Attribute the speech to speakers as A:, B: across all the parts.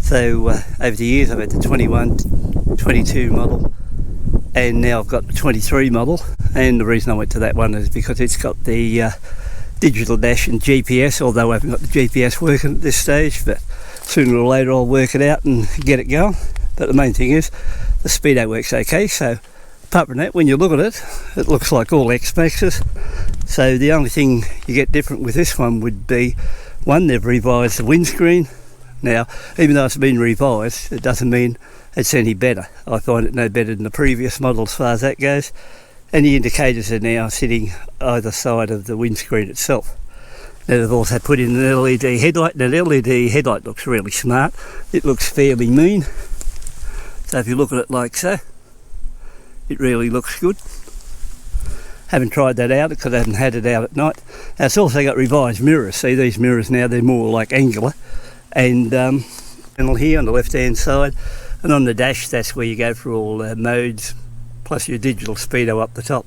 A: So over the years I've had the 21, 22 model, and now I've got the 23 model, and the reason I went to that one is because it's got the digital dash and GPS, although I haven't got the GPS working at this stage, but sooner or later I'll work it out and get it going. But the main thing is the speedo works okay, so apart from that, when you look at it, it looks like all Xmaxes. So the only thing you get different with this one would be, one, they've revised the windscreen. Now, even though it's been revised, it doesn't mean it's any better. I find it no better than the previous model as far as that goes. And the indicators are now sitting either side of the windscreen itself. Now they've also put in an LED headlight. Now the LED headlight looks really smart. It looks fairly mean. So if you look at it like so, it really looks good. Haven't tried that out because I haven't had it out at night. Now it's also got revised mirrors. See, these mirrors now, they're more like angular. And panel here on the left hand side, and on the dash, that's where you go for all modes, plus your digital speedo up the top.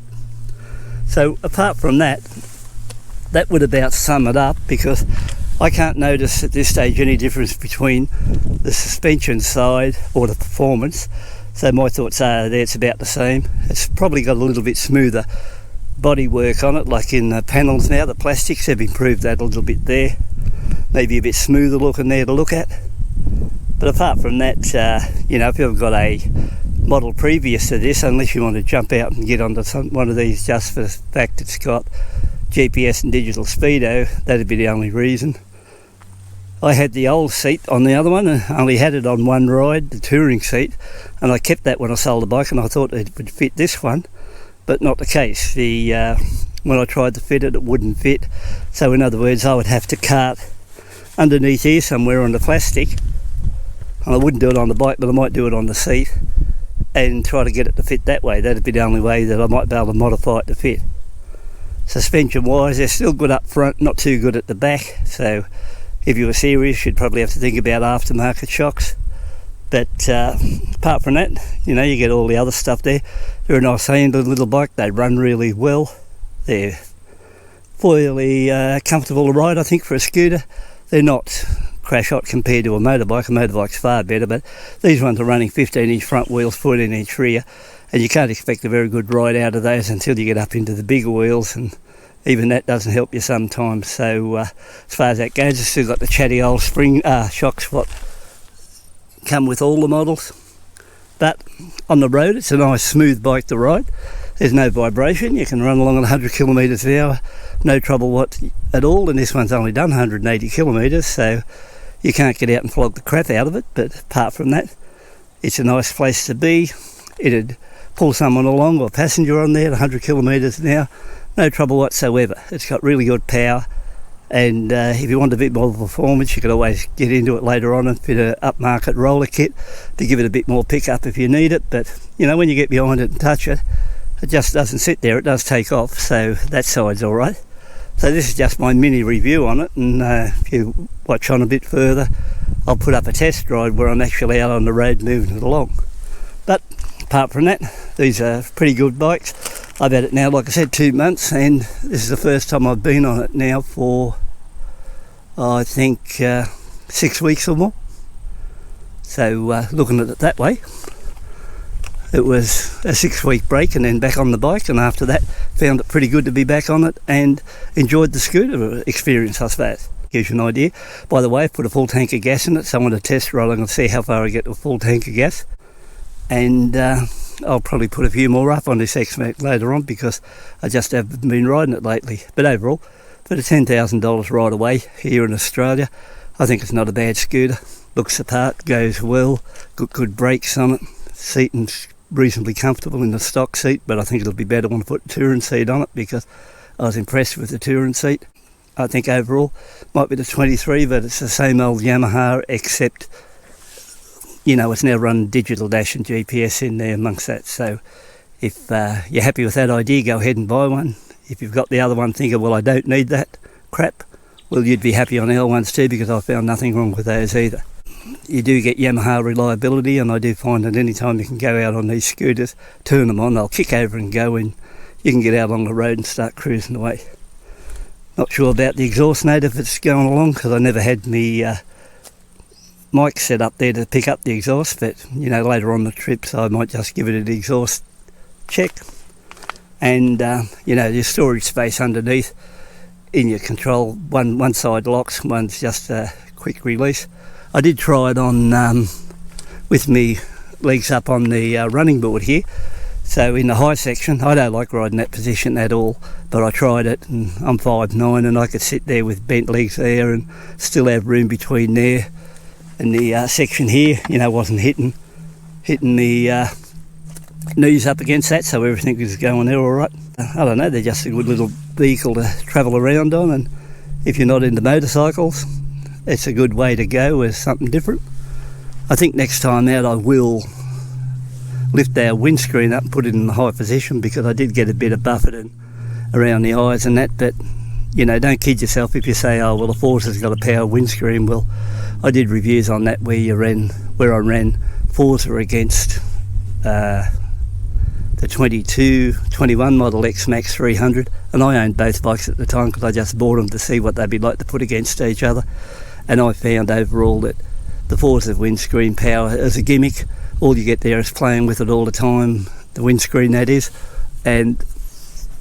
A: So apart from that, that would about sum it up, because I can't notice at this stage any difference between the suspension side or the performance. So my thoughts are that it's about the same. It's probably got a little bit smoother body work on it, like in the panels now, the plastics have improved that a little bit there. Maybe a bit smoother looking there to look at. But apart from that, you know, if you've got a model previous to this, unless you want to jump out and get onto one of these just for the fact it's got GPS and digital speedo, that'd be the only reason. I had the old seat on the other one, and I only had it on one ride, the touring seat, and I kept that when I sold the bike, and I thought it would fit this one, but not the case. When I tried to fit it, it wouldn't fit. So in other words, I would have to cart underneath here somewhere on the plastic, and I wouldn't do it on the bike, but I might do it on the seat and try to get it to fit that way. That'd be the only way that I might be able to modify it to fit. Suspension wise, they're still good up front, not too good at the back, so if you were serious you'd probably have to think about aftermarket shocks. But apart from that, you know, you get all the other stuff there. They're a nice handled little bike, they run really well, they're fairly comfortable to ride, I think, for a scooter. They're not crash hot compared to a motorbike. A motorbike's far better, but these ones are running 15-inch front wheels, 14-inch rear, and you can't expect a very good ride out of those until you get up into the bigger wheels, and even that doesn't help you sometimes. So as far as that goes, it's still got the chatty old spring shocks what come with all the models. But on the road, it's a nice smooth bike to ride. There's no vibration. You can run along at 100 kilometres an hour, no trouble at all. And this one's only done 180 kilometres, so you can't get out and flog the crap out of it. But apart from that, it's a nice place to be. It'd pull someone along or a passenger on there at 100 kilometres an hour, no trouble whatsoever. It's got really good power, and if you want a bit more performance, you could always get into it later on and fit an upmarket roller kit to give it a bit more pickup if you need it. But you know, when you get behind it and touch it, it just doesn't sit there, it does take off, so that side's alright. So this is just my mini review on it, and if you watch on a bit further, I'll put up a test ride where I'm actually out on the road moving it along. But apart from that, these are pretty good bikes. I've had it now, like I said, 2 months, and this is the first time I've been on it now for, I think, 6 weeks or more. So looking at it that way, it was a 6-week break and then back on the bike, and after that found it pretty good to be back on it and enjoyed the scooter experience, I suppose. Gives you an idea. By the way, I've put a full tank of gas in it, so I want to test ride and see how far I get to a full tank of gas. And I'll probably put a few more up on this Xmax later on, because I just haven't been riding it lately. But overall, for the $10,000 right away here in Australia, I think it's not a bad scooter. Looks the part, goes well, got good brakes on it, seating's reasonably comfortable in the stock seat, but I think it'll be better when I put the touring seat on it, because I was impressed with the touring seat. I think overall might be the 23, but it's the same old Yamaha, except you know, it's now run digital dash and GPS in there amongst that. So if you're happy with that idea, go ahead and buy one. If you've got the other one thinking, well, I don't need that crap, well, you'd be happy on our ones too, because I found nothing wrong with those either. You do get Yamaha reliability, and I do find that any time you can go out on these scooters, turn them on, they'll kick over and go, and you can get out on the road and start cruising away. Not sure about the exhaust note if it's going along, because I never had me mic set up there to pick up the exhaust, but you know, later on the trip, so I might just give it an exhaust check. And you know, your storage space underneath in your control, one side locks, one's just a quick release. I did try it on with me legs up on the running board here. So in the high section, I don't like riding that position at all, but I tried it, and I'm 5'9", and I could sit there with bent legs there and still have room between there and the section here. You know, wasn't hitting the knees up against that, so everything was going there all right. I don't know, they're just a good little vehicle to travel around on, and if you're not into motorcycles, it's a good way to go with something different. I think next time out I will lift our windscreen up and put it in the high position, because I did get a bit of buffeting around the eyes and that. But you know, don't kid yourself if you say, oh well, the Forza's got a power windscreen. Well, I did reviews on that where I ran Forza against the 21 model Xmax 300, and I owned both bikes at the time because I just bought them to see what they'd be like to put against each other. And I found overall that the Forza windscreen power is a gimmick. All you get there is playing with it all the time, the windscreen that is, and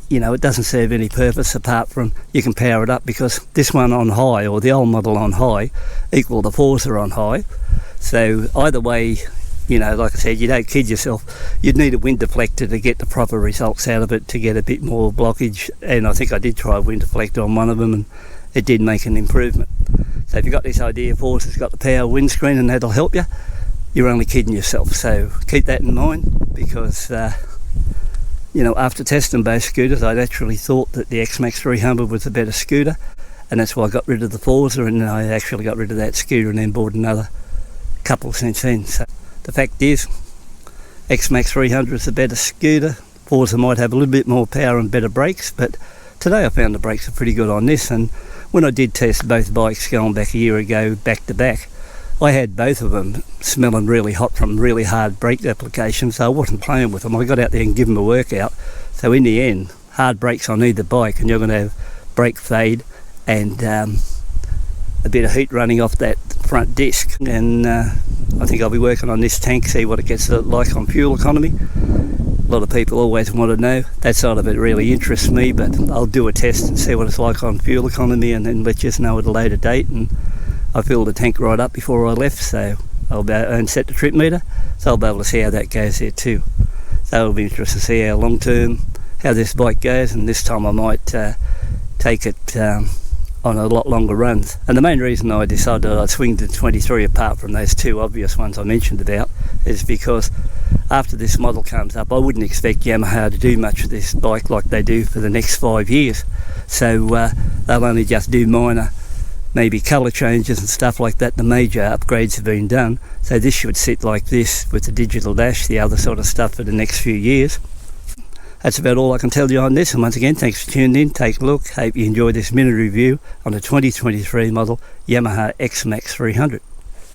A: you know, it doesn't serve any purpose apart from you can power it up, because this one on high, or the old model on high, equal the Forza on high. So either way, you know, like I said, you don't kid yourself, you'd need a wind deflector to get the proper results out of it, to get a bit more blockage. And I think I did try a wind deflector on one of them, and it did make an improvement. So if you've got this idea Forza's got the power windscreen and that'll help you, you're only kidding yourself. So keep that in mind, because you know, after testing both scooters, I actually thought that the Xmax 300 was a better scooter, and that's why I got rid of the Forza, and I actually got rid of that scooter and then bought another couple since then. So the fact is, Xmax 300 is a better scooter. Forza might have a little bit more power and better brakes, but today I found the brakes are pretty good on this. And when I did test both bikes going back a year ago, back to back, I had both of them smelling really hot from really hard brake application, so I wasn't playing with them. I got out there and give them a workout. So in the end, hard brakes on either bike, and you're going to have brake fade and a bit of heat running off that front disc. And I think I'll be working on this tank, see what it gets like on fuel economy. A lot of people always want to know. That side of it really interests me, but I'll do a test and see what it's like on fuel economy, and then let you know at a later date. And I filled the tank right up before I left, so I'll be able to set the trip meter, so I'll be able to see how that goes there too. So it'll be interesting to see how long term, how this bike goes, and this time I might take it on a lot longer runs. And the main reason I decided I'd swing to 23, apart from those two obvious ones I mentioned about, is because after this model comes up, I wouldn't expect Yamaha to do much with this bike like they do for the next 5 years. So they'll only just do minor, maybe colour changes and stuff like that. The major upgrades have been done, so this should sit like this with the digital dash, the other sort of stuff, for the next few years. That's about all I can tell you on this, and once again, thanks for tuning in. Take a look. Hope you enjoyed this minute review on the 2023 model Yamaha Xmax 300.